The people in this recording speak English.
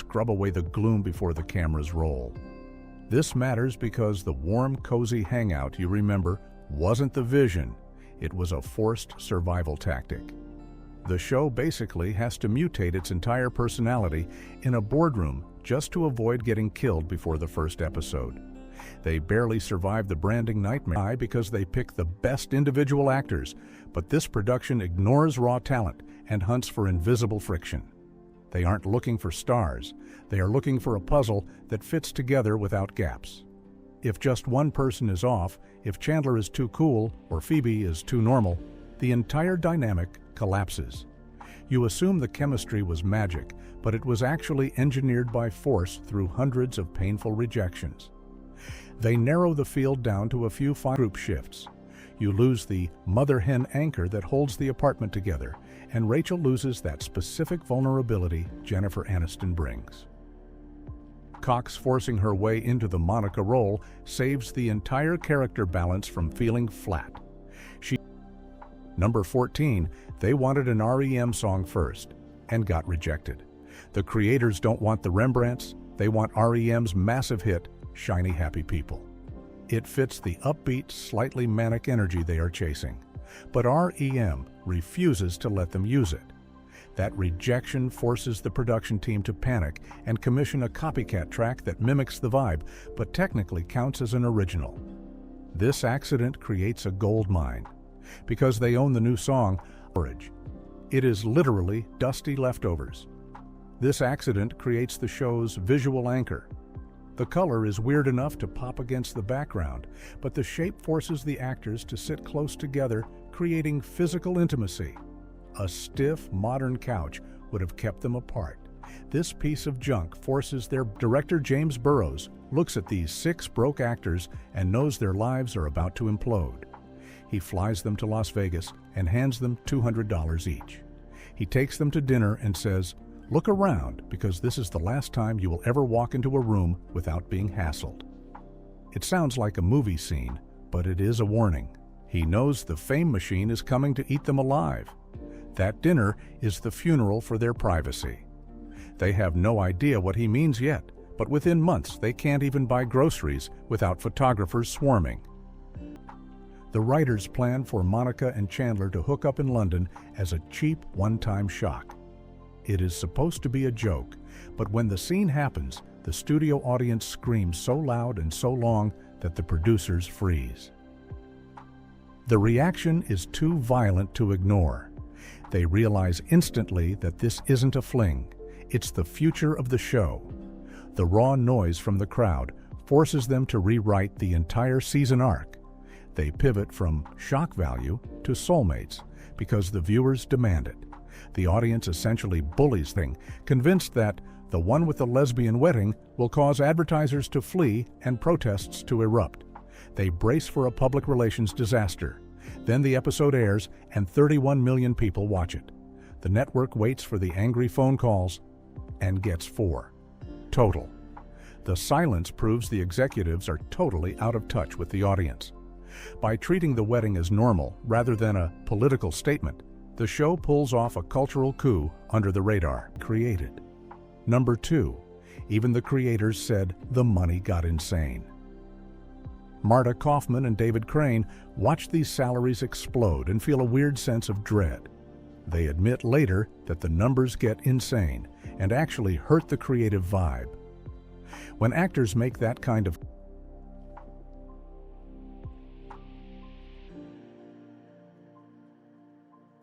scrub away the gloom before the cameras roll. This matters because the warm, cozy hangout you remember wasn't the vision, it was a forced survival tactic. The show basically has to mutate its entire personality in a boardroom just to avoid getting killed before the first episode. They barely survive the branding nightmare because they pick the best individual actors, but this production ignores raw talent and hunts for invisible friction. They aren't looking for stars, they are looking for a puzzle that fits together without gaps. If just one person is off, if Chandler is too cool or Phoebe is too normal, the entire dynamic collapses. You assume the chemistry was magic, but it was actually engineered by force through hundreds of painful rejections. They narrow the field down to a few group shifts. You lose the mother-hen anchor that holds the apartment together, and Rachel loses that specific vulnerability Jennifer Aniston brings. Cox forcing her way into the Monica role saves the entire character balance from feeling flat. Number 14, they wanted an REM song first, and got rejected. The creators don't want the Rembrandts, they want REM's massive hit, Shiny Happy People. It fits the upbeat, slightly manic energy they are chasing. But REM refuses to let them use it. That rejection forces the production team to panic and commission a copycat track that mimics the vibe, but technically counts as an original. This accident creates a gold mine. Because they own the new song, it is literally dusty leftovers. This accident creates the show's visual anchor. The color is weird enough to pop against the background, but the shape forces the actors to sit close together, creating physical intimacy. A stiff, modern couch would have kept them apart. This piece of junk forces their director James Burrows looks at these 6 broke actors and knows their lives are about to implode. He flies them to Las Vegas and hands them $200 each. He takes them to dinner and says, "Look around, because this is the last time you will ever walk into a room without being hassled." It sounds like a movie scene, but it is a warning. He knows the fame machine is coming to eat them alive. That dinner is the funeral for their privacy. They have no idea what he means yet, but within months they can't even buy groceries without photographers swarming. The writers plan for Monica and Chandler to hook up in London as a cheap one-time shock. It is supposed to be a joke, but when the scene happens, the studio audience screams so loud and so long that the producers freeze. The reaction is too violent to ignore. They realize instantly that this isn't a fling, it's the future of the show. The raw noise from the crowd forces them to rewrite the entire season arc. They pivot from shock value to soulmates because the viewers demand it. The audience essentially bullies things, convinced that the one with the lesbian wedding will cause advertisers to flee and protests to erupt. They brace for a public relations disaster. Then the episode airs and 31 million people watch it. The network waits for the angry phone calls and gets 4. Total. The silence proves the executives are totally out of touch with the audience. By treating the wedding as normal rather than a political statement, the show pulls off a cultural coup under the radar created. Number 2, even the creators said the money got insane. Marta Kaufman and David Crane watch these salaries explode and feel a weird sense of dread. They admit later that the numbers get insane and actually hurt the creative vibe. When actors make that kind of